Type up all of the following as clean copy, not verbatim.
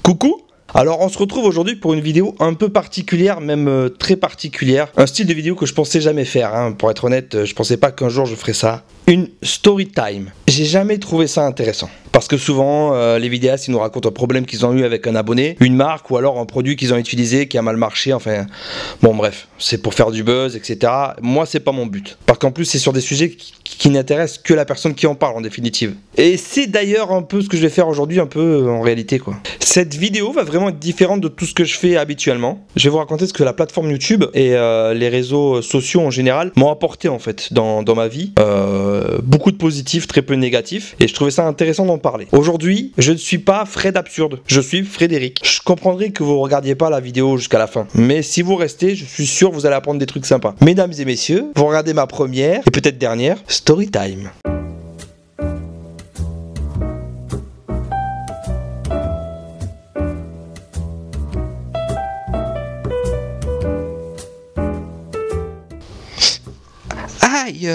Coucou! Alors on se retrouve aujourd'hui pour une vidéo un peu particulière, même très particulière. Un style de vidéo que je pensais jamais faire, hein. Pour être honnête, je pensais pas qu'un jour je ferais ça. Une story time. J'ai jamais trouvé ça intéressant. Parce que souvent, les vidéastes ils nous racontent un problème qu'ils ont eu avec un abonné, une marque ou alors un produit qu'ils ont utilisé qui a mal marché, enfin... Bon bref, c'est pour faire du buzz, etc. Moi c'est pas mon but. Parce qu'en plus c'est sur des sujets qui n'intéressent que la personne qui en parle en définitive. Et c'est d'ailleurs un peu ce que je vais faire aujourd'hui, un peu en réalité quoi. Cette vidéo va vraiment être différente de tout ce que je fais habituellement. Je vais vous raconter ce que la plateforme YouTube et les réseaux sociaux en général m'ont apporté en fait dans ma vie. Beaucoup de positifs, très peu de négatifs. Et je trouvais ça intéressant d'en parler. Aujourd'hui, je ne suis pas Fred Absurde, je suis Frédéric. Je comprendrai que vous ne regardiez pas la vidéo jusqu'à la fin. Mais si vous restez, je suis sûr que vous allez apprendre des trucs sympas. Mesdames et messieurs, vous regardez ma première et peut-être dernière story time. Aïe.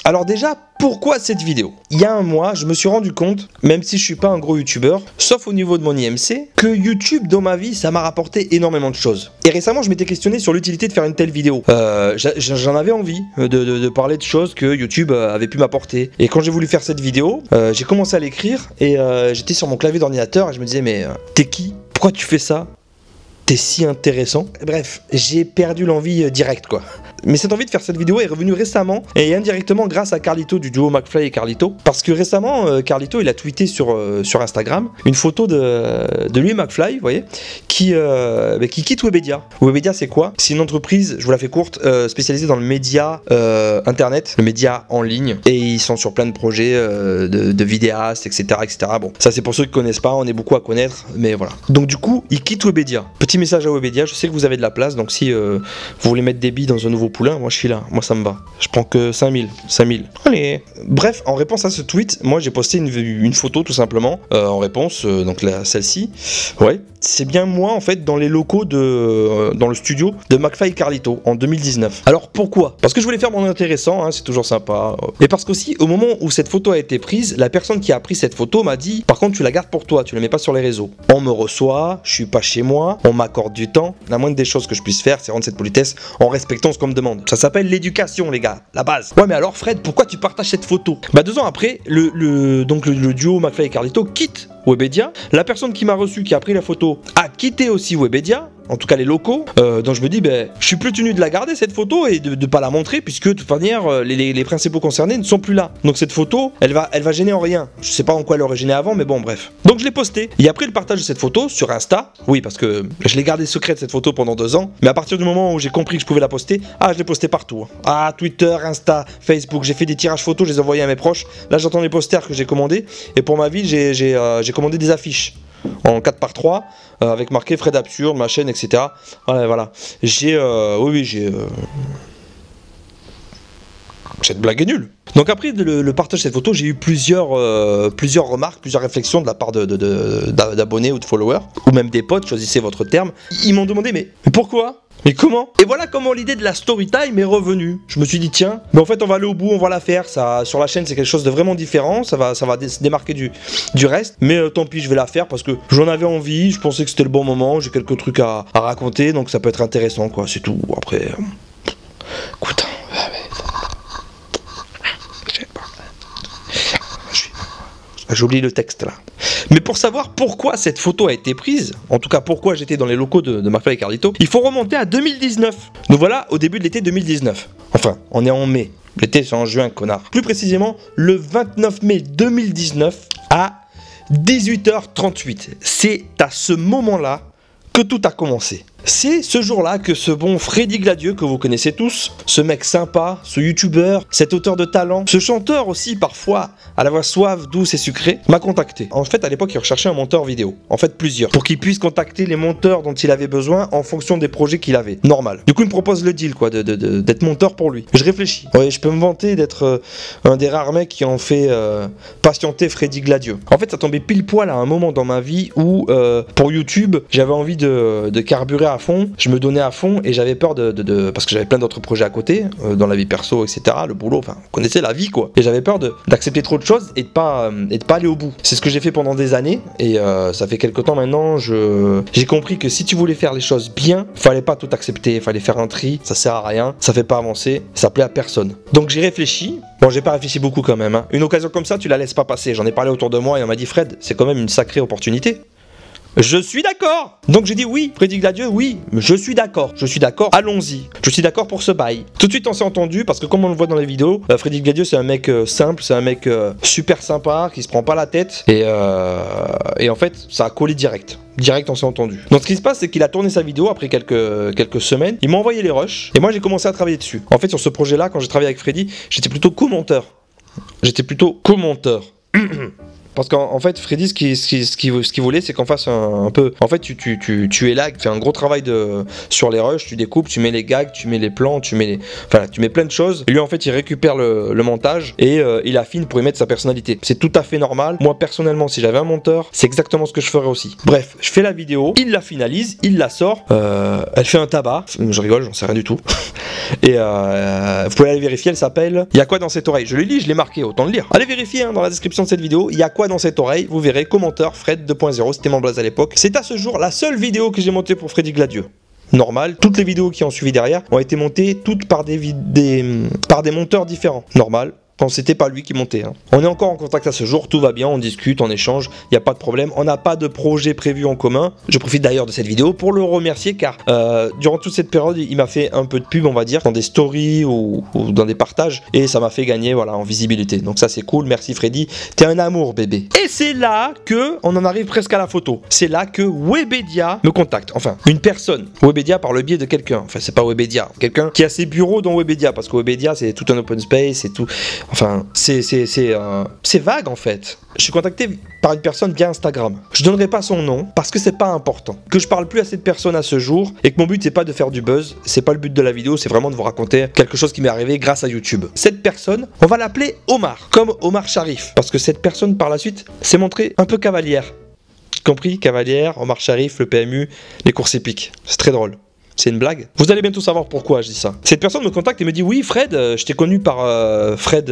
Alors déjà, pourquoi cette vidéo? Il y a un mois, je me suis rendu compte, même si je suis pas un gros youtubeur, sauf au niveau de mon IMC, que YouTube dans ma vie, ça m'a rapporté énormément de choses. Et récemment, je m'étais questionné sur l'utilité de faire une telle vidéo. J'en avais envie de parler de choses que YouTube avait pu m'apporter. Et quand j'ai voulu faire cette vidéo, j'ai commencé à l'écrire et j'étais sur mon clavier d'ordinateur et je me disais mais t'es qui? Pourquoi tu fais ça? T'es si intéressant. Bref, j'ai perdu l'envie directe quoi. Mais cette envie de faire cette vidéo est revenue récemment et indirectement grâce à Carlito du duo McFly et Carlito. Parce que récemment, Carlito il a tweeté sur Instagram une photo de lui et McFly, vous voyez, qui quitte Webedia. Webedia c'est quoi? C'est une entreprise, je vous la fais courte, spécialisée dans le média internet, le média en ligne. Et ils sont sur plein de projets de vidéastes, etc., etc. Bon, ça c'est pour ceux qui connaissent pas, on est beaucoup à connaître, mais voilà. Donc du coup, ils quittent Webedia. Petit message à Webedia, je sais que vous avez de la place, donc si vous voulez mettre des billes dans un nouveau poulain, moi je suis là, moi ça me va. Je prends que 5000. Allez. Bref, en réponse à ce tweet, moi j'ai posté une photo tout simplement, en réponse, donc celle-ci. Ouais, c'est bien moi en fait dans les locaux dans le studio de McFly et Carlito en 2019. Alors pourquoi? Parce que je voulais faire mon intéressant, hein, c'est toujours sympa. Et parce qu'aussi, au moment où cette photo a été prise, la personne qui a pris cette photo m'a dit, par contre tu la gardes pour toi, tu la mets pas sur les réseaux. On me reçoit, je suis pas chez moi, on m'accorde du temps. La moindre des choses que je puisse faire, c'est rendre cette politesse en respectant ce qu'on me demande. Ça s'appelle l'éducation les gars, la base. Ouais mais alors Fred, pourquoi tu partages cette photo? Bah 2 ans après, le duo McFly et Carlito quitte Webedia. La personne qui m'a reçu, qui a pris la photo, a quitté aussi Webedia. En tout cas les locaux, donc je me dis je suis plus tenu de la garder cette photo et de pas la montrer puisque de toute manière les principaux concernés ne sont plus là. Donc cette photo elle va gêner en rien. Je sais pas en quoi elle aurait gêné avant mais bon bref. Donc je l'ai postée. Et après le partage de cette photo sur Insta, oui parce que je l'ai gardé secrète cette photo pendant 2 ans, mais à partir du moment où j'ai compris que je pouvais la poster, je l'ai postée partout. Ah Twitter, Insta, Facebook, j'ai fait des tirages photos, je les ai envoyés à mes proches. Là j'entends les posters que j'ai commandés et pour ma vie j'ai commandé des affiches en 4x3 avec marqué Fred Absurde, ma chaîne, etc. Voilà. J'ai cette blague est nulle. Donc après le partage de cette photo, j'ai eu plusieurs remarques, plusieurs réflexions de la part d'abonnés ou de followers, ou même des potes, choisissez votre terme. Ils m'ont demandé mais pourquoi? Mais comment? Et voilà comment l'idée de la story time est revenue. Je me suis dit tiens, mais en fait on va aller au bout, on va la faire. Ça, sur la chaîne c'est quelque chose de vraiment différent, ça va se démarquer du reste. Mais tant pis, je vais la faire parce que j'en avais envie, je pensais que c'était le bon moment, j'ai quelques trucs à raconter, donc ça peut être intéressant quoi, c'est tout. Après, écoute, j'oublie le texte là. Mais pour savoir pourquoi cette photo a été prise, en tout cas pourquoi j'étais dans les locaux de McFly et Carlito, il faut remonter à 2019. Nous voilà au début de l'été 2019. Enfin, on est en mai. L'été c'est en juin, connard. Plus précisément, le 29 mai 2019 à 18h38. C'est à ce moment-là que tout a commencé. C'est ce jour-là que ce bon Freddy Gladieux que vous connaissez tous, ce mec sympa, ce youtubeur, cet auteur de talent, ce chanteur aussi parfois à la voix suave, douce et sucrée, m'a contacté. En fait à l'époque il recherchait un monteur vidéo, en fait plusieurs, pour qu'il puisse contacter les monteurs dont il avait besoin en fonction des projets qu'il avait, normal. Du coup il me propose le deal quoi, d'être monteur pour lui. Je réfléchis, ouais, je peux me vanter d'être un des rares mecs qui ont fait patienter Freddy Gladieux. En fait ça tombait pile poil à un moment dans ma vie où pour YouTube j'avais envie de carburer à fond, je me donnais à fond et j'avais peur parce que j'avais plein d'autres projets à côté, dans la vie perso, etc. Le boulot, enfin, vous connaissez la vie quoi. Et j'avais peur d'accepter trop de choses et de pas aller au bout. C'est ce que j'ai fait pendant des années et ça fait quelques temps maintenant, j'ai compris que si tu voulais faire les choses bien, fallait pas tout accepter, fallait faire un tri, ça sert à rien, ça fait pas avancer, ça plaît à personne. Donc j'ai réfléchi, bon j'ai pas réfléchi beaucoup quand même, hein. Une occasion comme ça, tu la laisses pas passer. J'en ai parlé autour de moi et on m'a dit Fred, c'est quand même une sacrée opportunité. Je suis d'accord. Donc j'ai dit oui, Freddy Gladieux, oui, je suis d'accord, allons-y, je suis d'accord pour ce bail. Tout de suite on s'est entendu parce que comme on le voit dans les vidéos, Freddy Gladieux c'est un mec simple, c'est un mec super sympa, qui se prend pas la tête et en fait ça a collé direct on s'est entendu. Donc ce qui se passe c'est qu'il a tourné sa vidéo après quelques semaines, il m'a envoyé les rushs et moi j'ai commencé à travailler dessus. En fait sur ce projet là quand j'ai travaillé avec Freddy, j'étais plutôt commenteur. Parce qu'en fait, Freddy, ce qu'il voulait, c'est qu'on fasse un peu. En fait, tu es là, tu fais un gros travail sur les rushs, tu découpes, tu mets les gags, tu mets les plans, tu mets plein de choses. Et lui, en fait, il récupère le montage et il affine pour y mettre sa personnalité. C'est tout à fait normal. Moi, personnellement, si j'avais un monteur, c'est exactement ce que je ferais aussi. Bref, je fais la vidéo, il la finalise, il la sort. Elle fait un tabac. Je rigole, j'en sais rien du tout. Et vous pouvez aller vérifier, elle s'appelle « Y'a quoi dans cette oreille ?» Je le lis, je l'ai marqué, autant le lire. Allez vérifier dans la description de cette vidéo, il y a quoi dans cette oreille, vous verrez, commenteur Fred 2.0, c'était mon blaze à l'époque. C'est à ce jour la seule vidéo que j'ai montée pour Freddy Gladieux. Normal, toutes les vidéos qui ont suivi derrière ont été montées toutes par des monteurs différents. Normal. Quand c'était pas lui qui montait. Hein. On est encore en contact à ce jour, tout va bien, on discute, on échange, il n'y a pas de problème, on n'a pas de projet prévu en commun. Je profite d'ailleurs de cette vidéo pour le remercier car durant toute cette période, il m'a fait un peu de pub, on va dire, dans des stories ou dans des partages et ça m'a fait gagner voilà, en visibilité. Donc ça c'est cool, merci Freddy, t'es un amour bébé. Et c'est là que on en arrive presque à la photo. C'est là que Webedia me contacte, enfin une personne. Webedia par le biais de quelqu'un, enfin c'est pas Webedia, quelqu'un qui a ses bureaux dans Webedia parce que Webedia c'est tout un open space, c'est tout. Enfin, c'est vague en fait. Je suis contacté par une personne via Instagram. Je donnerai pas son nom parce que c'est pas important. Que je parle plus à cette personne à ce jour et que mon but c'est pas de faire du buzz, c'est pas le but de la vidéo, c'est vraiment de vous raconter quelque chose qui m'est arrivé grâce à YouTube. Cette personne, on va l'appeler Omar, comme Omar Sharif, parce que cette personne par la suite s'est montrée un peu cavalière. Compris, cavalière, Omar Sharif, le PMU, les courses épiques. C'est très drôle. C'est une blague. Vous allez bientôt savoir pourquoi je dis ça. Cette personne me contacte et me dit oui Fred, je t'ai connu par Fred,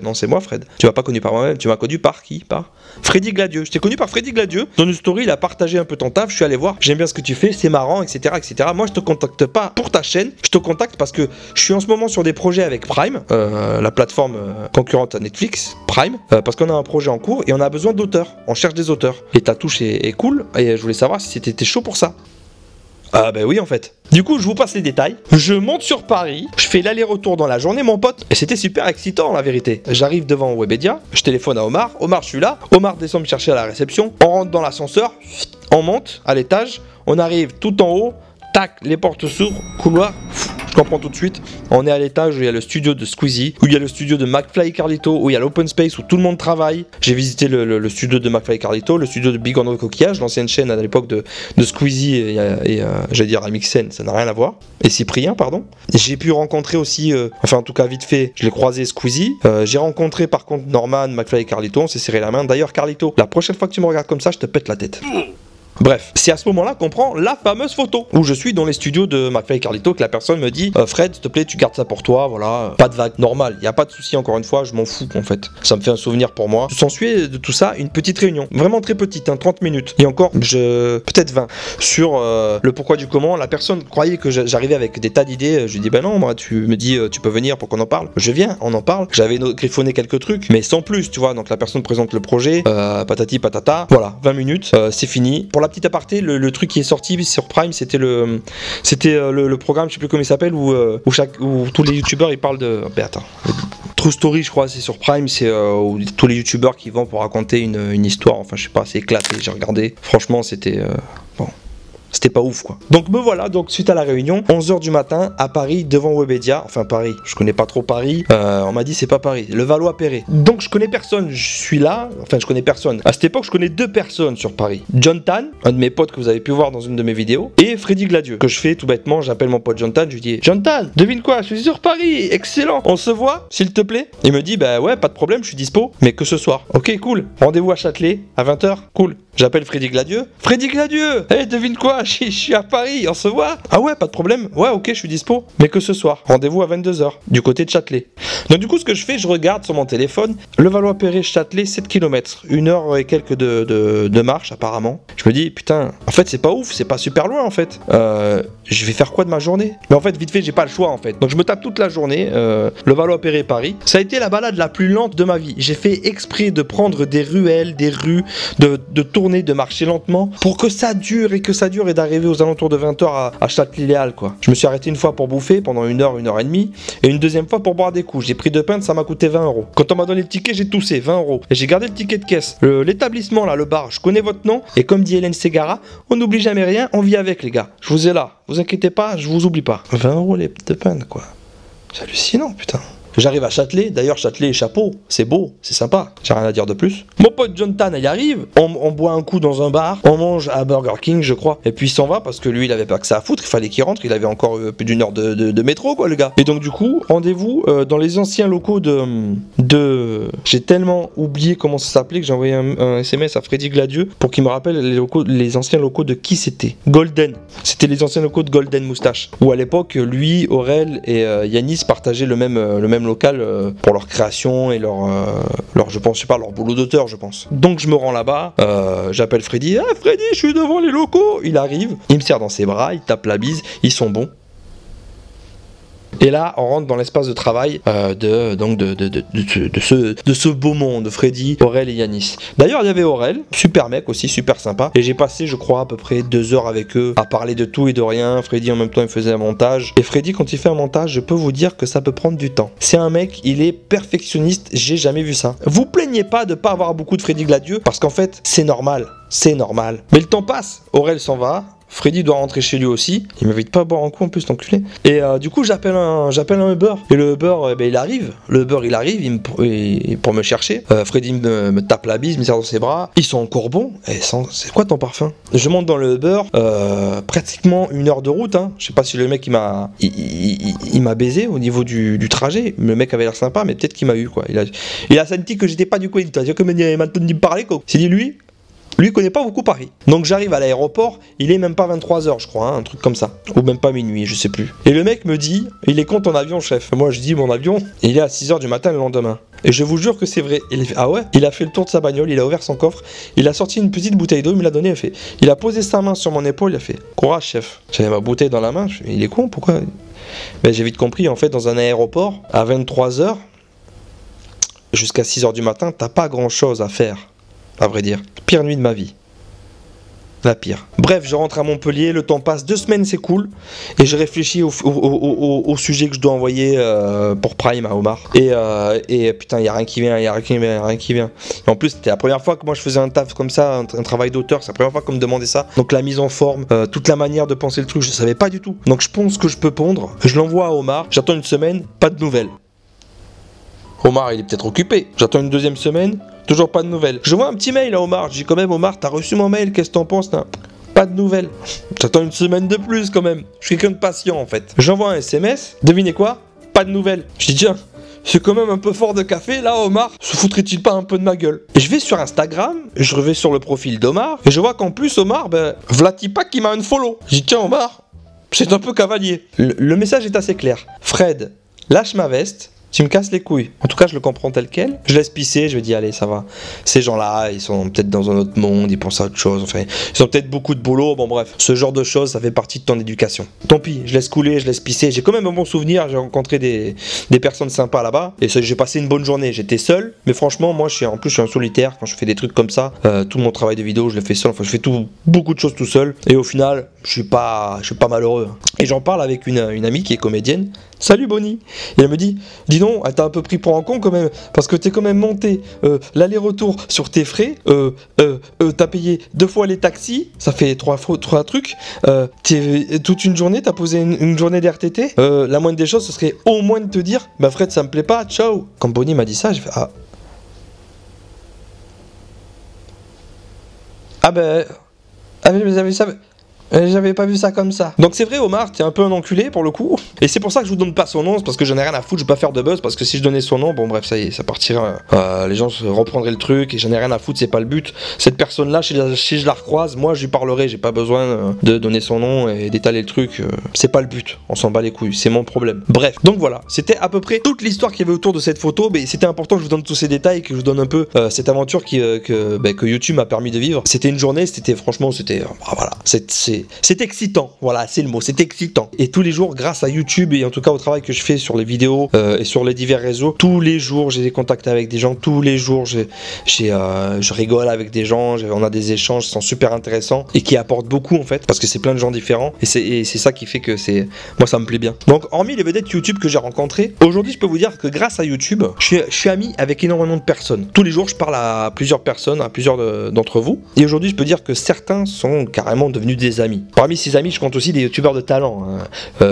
non c'est moi Fred. Tu m'as pas connu par moi-même, tu m'as connu par qui? Par Freddy Gladieux. Je t'ai connu par Freddy Gladieux. Dans une story il a partagé un peu ton taf, je suis allé voir, j'aime bien ce que tu fais, c'est marrant, etc., etc. Moi je te contacte pas pour ta chaîne, je te contacte parce que je suis en ce moment sur des projets avec Prime, la plateforme concurrente à Netflix, Prime, parce qu'on a un projet en cours et on a besoin d'auteurs, on cherche des auteurs. Et ta touche est cool et je voulais savoir si t'étais chaud pour ça. Ah bah oui en fait. Du coup je vous passe les détails. Je monte sur Paris, je fais l'aller-retour dans la journée mon pote. Et c'était super excitant la vérité. J'arrive devant Webedia, je téléphone à Omar. Omar je suis là, Omar descend me chercher à la réception. On rentre dans l'ascenseur, on monte à l'étage, on arrive tout en haut. Tac, les portes s'ouvrent, couloir, je comprends tout de suite. On est à l'étage où il y a le studio de Squeezie, où il y a le studio de McFly et Carlito, où il y a l'open space où tout le monde travaille. J'ai visité le studio de McFly et Carlito, le studio de Big Orno Coquillage, l'ancienne chaîne à l'époque de Squeezie et j'allais dire Amixen, ça n'a rien à voir. Et Cyprien, pardon. J'ai pu rencontrer aussi, enfin en tout cas vite fait, je l'ai croisé Squeezie. J'ai rencontré par contre Norman, McFly et Carlito, on s'est serré la main. D'ailleurs Carlito, la prochaine fois que tu me regardes comme ça, je te pète la tête. Bref, c'est à ce moment-là qu'on prend la fameuse photo où je suis dans les studios de McFly et Carlito, que la personne me dit Fred, s'il te plaît, tu gardes ça pour toi, voilà, pas de vague, normal, y a pas de souci, encore une fois, je m'en fous en fait, ça me fait un souvenir pour moi. S'ensuit de tout ça une petite réunion, vraiment très petite, hein, 30 minutes, et encore, peut-être 20, sur le pourquoi du comment. La personne croyait que j'arrivais avec des tas d'idées, je lui dis ben non, moi tu me dis tu peux venir pour qu'on en parle, je viens, on en parle, j'avais griffonné quelques trucs, mais sans plus, tu vois, donc la personne présente le projet, patati patata, voilà, 20 minutes, c'est fini. Pour la petite aparté, le truc qui est sorti sur Prime, c'était le programme, je sais plus comment il s'appelle, où tous les youtubeurs ils parlent de... Ben attends, True Story je crois, c'est sur Prime, c'est où tous les youtubeurs qui vont pour raconter une histoire, enfin je sais pas, c'est éclaté, j'ai regardé, franchement c'était... bon... C'était pas ouf quoi. Donc me voilà, donc suite à la réunion, 11h du matin à Paris devant Webedia, enfin Paris, je connais pas trop Paris, on m'a dit c'est pas Paris, le Valois-Perret. Donc je connais personne, je suis là, enfin je connais personne. À cette époque je connais deux personnes sur Paris. John Tan, un de mes potes que vous avez pu voir dans une de mes vidéos, et Freddy Gladieux, que je fais tout bêtement, j'appelle mon pote John Tan, je lui dis John Tan, devine quoi, je suis sur Paris, excellent, on se voit s'il te plaît. Il me dit bah ouais, pas de problème, je suis dispo, mais que ce soir. Ok cool, rendez-vous à Châtelet à 20h, cool. J'appelle Freddy Gladieux. Freddy Gladieux, hey, devine quoi, je suis à Paris, on se voit. Ah ouais, pas de problème. Ouais, ok, je suis dispo. Mais que ce soir. Rendez-vous à 22h, du côté de Châtelet. Donc du coup, ce que je fais, je regarde sur mon téléphone, Levallois-Perret-Châtelet, 7 km. 1 heure et quelques de marche, apparemment. Je me dis, putain, en fait, c'est pas ouf, c'est pas super loin, en fait. Je vais faire quoi de ma journée? Mais en fait, vite fait, j'ai pas le choix, en fait. Donc je me tape toute la journée, Levallois-Perret-Paris. Ça a été la balade la plus lente de ma vie. J'ai fait exprès de prendre des ruelles, des rues, de tourner, de marcher lentement, pour que ça dure et d'arriver aux alentours de 20h à Châtelet-Léal, quoi. Je me suis arrêté une fois pour bouffer pendant 1 heure et demie, et une deuxième fois pour boire des coups. J'ai pris 2 pintes, ça m'a coûté 20€. Quand on m'a donné le ticket, j'ai toussé, 20€. Et j'ai gardé le ticket de caisse. L'établissement là, le bar, je connais votre nom, et comme dit Hélène Ségara, on n'oublie jamais rien, on vit avec les gars. Je vous ai là, vous inquiétez pas, je vous oublie pas. 20€ les 2 pintes, quoi. C'est hallucinant, putain. J'arrive à Châtelet, d'ailleurs Châtelet chapeau, c'est beau, c'est sympa, j'ai rien à dire de plus. Mon pote Jonathan, il arrive, on boit un coup dans un bar, on mange à Burger King je crois, et puis il s'en va parce que lui il avait pas que ça à foutre, il fallait qu'il rentre, il avait encore plus d'1 heure de métro quoi le gars. Et donc du coup, rendez-vous dans les anciens locaux de... J'ai tellement oublié comment ça s'appelait que j'ai envoyé un SMS à Freddy Gladieux pour qu'il me rappelle les anciens locaux de qui c'était. Golden, c'était les anciens locaux de Golden Moustache, où à l'époque lui, Aurel et Yanis partageaient le même local pour leur création et leur je pense, je sais pas, leur boulot d'auteur, je pense. Donc je me rends là-bas, j'appelle Freddy, ah Freddy, je suis devant les locaux. Il arrive, il me serre dans ses bras, il tape la bise, ils sont bons. Et là, on rentre dans l'espace de travail de ce beau monde, Freddy, Aurel et Yanis. D'ailleurs, il y avait Aurel, super mec aussi, super sympa. Et j'ai passé, je crois, à peu près 2 heures avec eux à parler de tout et de rien. Freddy, en même temps, il faisait un montage. Et Freddy, quand il fait un montage, je peux vous dire que ça peut prendre du temps. C'est un mec, il est perfectionniste, j'ai jamais vu ça. Vous plaignez pas de pas avoir beaucoup de Freddy Gladieux, parce qu'en fait, c'est normal. C'est normal. Mais le temps passe. Aurel s'en va. Freddy doit rentrer chez lui aussi. Il m'invite pas à boire un coup en plus, l'enculé. Et du coup, j'appelle un Uber. Et le Uber, il arrive. Le Uber, il arrive pour me chercher. Freddy me tape la bise, me serre dans ses bras. Ils sont encore bons. Et c'est quoi ton parfum? Je monte dans le Uber. Pratiquement 1 heure de route. Hein. Je sais pas si le mec, il m'a baisé au niveau du trajet. Le mec avait l'air sympa, mais peut-être qu'il m'a eu, quoi. Il a senti que j'étais pas du coin. C'est-à-dire que maintenant, il me parlait, quoi. C'est dit, lui, il connaît pas beaucoup Paris. Donc j'arrive à l'aéroport, il est même pas 23h je crois, hein, un truc comme ça. Ou même pas minuit, je sais plus. Et le mec me dit, il est con ton avion chef. Moi je dis mon avion, il est à 6h du matin le lendemain. Et je vous jure que c'est vrai. Il fait, ah ouais? Il a fait le tour de sa bagnole, il a ouvert son coffre, il a sorti une petite bouteille d'eau, il me l'a donnée, il a fait. Il a posé sa main sur mon épaule, il a fait, courage chef. J'avais ma bouteille dans la main, je fais, il est con, pourquoi? Ben, j'ai vite compris, en fait dans un aéroport, à 23h, jusqu'à 6h du matin, t'as pas grand chose à faire. À vrai dire, pire nuit de ma vie. La pire. Bref, je rentre à Montpellier, le temps passe, 2 semaines c'est cool, et je réfléchis au sujet que je dois envoyer pour Prime à Omar. Et putain, il n'y a rien qui vient, il n'y a rien qui vient. Et en plus, c'était la première fois que moi je faisais un taf comme ça, un travail d'auteur, c'est la première fois qu'on me demandait ça. Donc la mise en forme, toute la manière de penser le truc, je savais pas du tout. Donc je pense que je peux pondre, je l'envoie à Omar, j'attends 1 semaine, pas de nouvelles. Omar, il est peut-être occupé. J'attends une 2e semaine, toujours pas de nouvelles. Je vois un petit mail à Omar. Je dis quand même, Omar, t'as reçu mon mail, qu'est-ce que t'en penses là? Pas de nouvelles. J'attends 1 semaine de plus quand même. Je suis quelqu'un de patient en fait. J'envoie un SMS, devinez quoi? Pas de nouvelles. Je dis tiens, c'est quand même un peu fort de café là, Omar. Se foutrait-il pas un peu de ma gueule? Et je vais sur Instagram, je vais sur le profil d'Omar, et je vois qu'en plus, Omar, Vlatipak qui m'a un follow. Je dis tiens, Omar, c'est un peu cavalier. Le message est assez clair. Fred, lâche ma veste. Tu me casses les couilles. En tout cas, je le comprends tel quel. Je laisse pisser, je me dis, allez, ça va. Ces gens-là, ils sont peut-être dans un autre monde, ils pensent à autre chose. Enfin, ils ont peut-être beaucoup de boulot. Bon, bref, ce genre de choses, ça fait partie de ton éducation. Tant pis, je laisse couler, je laisse pisser. J'ai quand même un bon souvenir. J'ai rencontré des personnes sympas là-bas. Et j'ai passé une bonne journée. J'étais seul. Mais franchement, moi, je suis un solitaire. Quand je fais des trucs comme ça, tout mon travail de vidéo, je le fais seul. Enfin, je fais beaucoup de choses tout seul. Et au final, je suis pas malheureux. Et j'en parle avec une amie qui est comédienne. Salut Bonnie. Et elle me dit, dis donc, elle t'a un peu pris pour un con quand même, parce que t'es quand même monté l'aller-retour sur tes frais, t'as payé 2 fois les taxis, ça fait 3 trucs, toute une journée, t'as posé une journée d'RTT, la moindre des choses, ce serait au moins de te dire, bah Fred, ça me plaît pas, ciao. Quand Bonnie m'a dit ça, j'ai fait, mais vous avez ça... J'avais pas vu ça comme ça. Donc c'est vrai, Omar, t'es un peu un enculé pour le coup. Et c'est pour ça que je vous donne pas son nom, c'est parce que j'en ai rien à foutre, je vais pas faire de buzz, parce que si je donnais son nom, bon bref, ça y est, ça partirait. Les gens se reprendraient le truc, et j'en ai rien à foutre, c'est pas le but. Cette personne-là, si je la recroise, moi je lui parlerai, j'ai pas besoin de donner son nom et d'étaler le truc. C'est pas le but, on s'en bat les couilles, c'est mon problème. Bref, donc voilà, c'était à peu près toute l'histoire qu'il y avait autour de cette photo, mais c'était important que je vous donne tous ces détails, que je vous donne un peu cette aventure que YouTube m'a permis de vivre. C'était une journée, franchement, voilà, c'est excitant, voilà, c'est le mot, c'est excitant. Et tous les jours, grâce à YouTube et en tout cas au travail que je fais sur les vidéos et sur les divers réseaux, tous les jours j'ai des contacts avec des gens, tous les jours je rigole avec des gens, on a des échanges qui sont super intéressants et qui apportent beaucoup en fait, parce que c'est plein de gens différents et c'est ça qui fait que moi ça me plaît bien. Donc hormis les vedettes YouTube que j'ai rencontrées, aujourd'hui je peux vous dire que grâce à YouTube, je suis ami avec énormément de personnes. Tous les jours je parle à plusieurs personnes, à plusieurs d'entre vous, et aujourd'hui je peux dire que certains sont carrément devenus des amis. Parmi ces amis je compte aussi des youtubeurs de talent,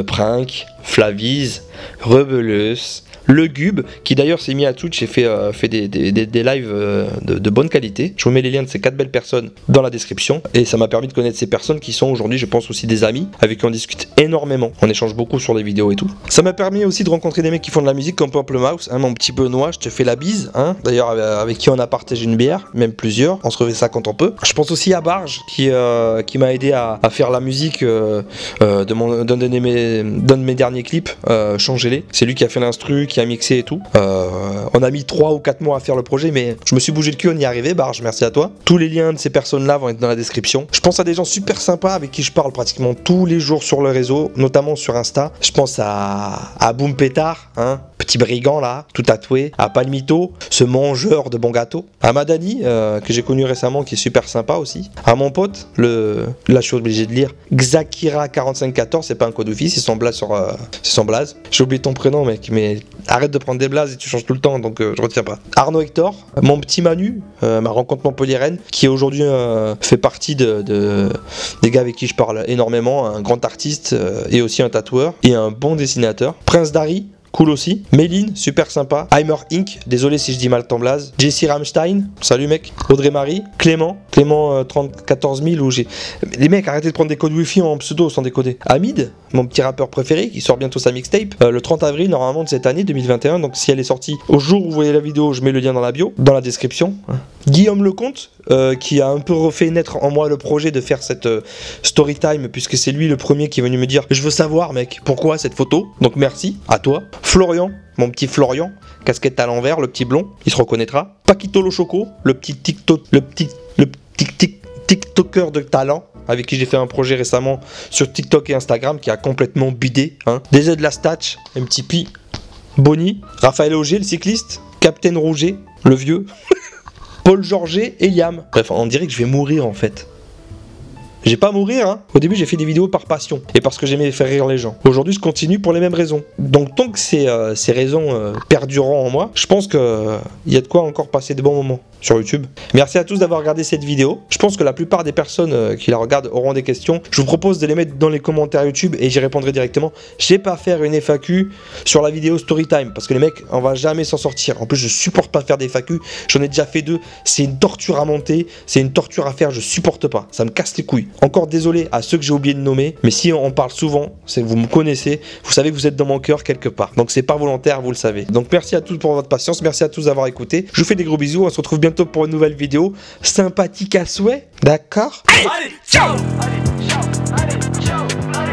Prank, Flaviz, Rebelleuse, Le Gub, qui d'ailleurs s'est mis à Twitch et fait des lives de bonne qualité. Je vous mets les liens de ces 4 belles personnes dans la description. Et ça m'a permis de connaître ces personnes qui sont aujourd'hui, je pense, aussi des amis, avec qui on discute énormément. On échange beaucoup sur les vidéos et tout. Ça m'a permis aussi de rencontrer des mecs qui font de la musique comme Purple Mouse, mon petit Benoît, je te fais la bise. D'ailleurs, avec qui on a partagé une bière, même plusieurs. On se refait ça quand on peut. Je pense aussi à Barge, qui m'a aidé à faire la musique d'un de mes derniers clips, Changez-les. C'est lui qui a fait l'instru, qui a mixé et tout. On a mis 3 ou 4 mois à faire le projet, mais je me suis bougé le cul, on y est arrivé. Barge, merci à toi. Tous les liens de ces personnes-là vont être dans la description. Je pense à des gens super sympas avec qui je parle pratiquement tous les jours sur le réseau, notamment sur Insta. Je pense à Boom Pétard, petit brigand là, tout tatoué, à Palmito, ce mangeur de bons gâteaux, à Madani, que j'ai connu récemment, qui est super sympa aussi, à mon pote, là je suis obligé de lire, Xakira4514, c'est pas un code office, c'est son blaze. J'ai oublié ton prénom mec, mais arrête de prendre des blazes et tu changes tout le temps, donc je retiens pas. Arnaud Hector, mon petit Manu, ma rencontre Montpellier-Rennes, qui aujourd'hui fait partie des gars avec qui je parle énormément, un grand artiste et aussi un tatoueur et un bon dessinateur. Prince Dari, cool aussi. Méline, super sympa. Heimer Inc, désolé si je dis mal ton blaze. Jesse Ramstein, salut mec. Audrey Marie, Clément 14 000 où j'ai... Les mecs, arrêtez de prendre des codes wifi en pseudo sans décoder. Hamid, mon petit rappeur préféré, qui sort bientôt sa mixtape, le 30 avril normalement de cette année 2021, donc si elle est sortie au jour où vous voyez la vidéo, je mets le lien dans la bio, dans la description. Guillaume Lecomte, qui a un peu refait naître en moi le projet de faire cette story time, puisque c'est lui le premier qui est venu me dire je veux savoir mec, pourquoi cette photo, donc merci à toi. Florian, mon petit Florian, casquette à l'envers, le petit blond, il se reconnaîtra. Paquito Lochoco, le petit TikToker de talent, avec qui j'ai fait un projet récemment sur TikTok et Instagram qui a complètement bidé. DZ de la Statch, MTP, Bonnie, Raphaël Auger, le cycliste, Captain Rouget, le vieux, Paul Georget et Yam. Bref, on dirait que je vais mourir en fait. J'ai pas à mourir, Au début, j'ai fait des vidéos par passion et parce que j'aimais faire rire les gens. Aujourd'hui, je continue pour les mêmes raisons. Donc, tant que ces raisons perdureront en moi, je pense qu'il y a de quoi encore passer de bons moments sur YouTube. Merci à tous d'avoir regardé cette vidéo. Je pense que la plupart des personnes qui la regardent auront des questions. Je vous propose de les mettre dans les commentaires YouTube et j'y répondrai directement. Je vais pas faire une FAQ sur la vidéo Storytime parce que les mecs, on va jamais s'en sortir. En plus, je supporte pas faire des FAQ. J'en ai déjà fait 2. C'est une torture à monter. C'est une torture à faire. Je supporte pas. Ça me casse les couilles. Encore désolé à ceux que j'ai oublié de nommer. Mais si on parle souvent, c'est que vous me connaissez. Vous savez que vous êtes dans mon cœur quelque part. Donc c'est pas volontaire, vous le savez. Donc merci à tous pour votre patience. Merci à tous d'avoir écouté. Je vous fais des gros bisous. On se retrouve bientôt pour une nouvelle vidéo sympathique à souhait, d'accord? Allez, ciao! Allez, ciao! Allez, ciao!